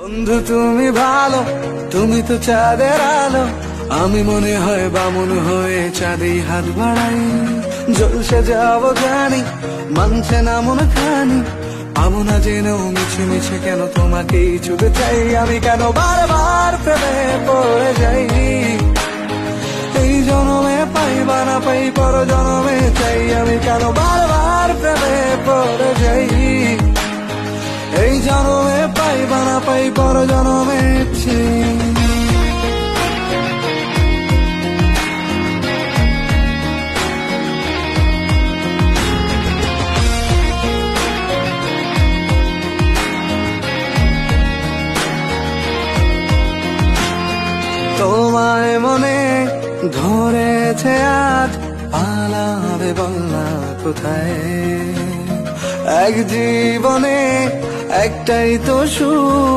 বন্ধু তুমি ভালো, তুমি তো চাঁদের আলো, আমি মনে হয় বামুন হয়ে চাঁদেই হাত বাড়াই। জলসে যাব জানি, মানছে না মন খানি, পাবো না জেনেও মিছে মিছে কেন তোমাকেই ছুটে চাই। আমি কেন বারবার প্রেমে পড়ে যাই, এই জনমে পাই বা না পাই পর জনমে চাই। আমি কেন বারবার প্রেমে পড়ে যাই, এই জনমে পাই বা না পাই পর জনমে চাই। তোমায় মনে ধরেছে আজ, পালাবে বলনা কোথায়। এক জীবনে একটাই তো সুখ,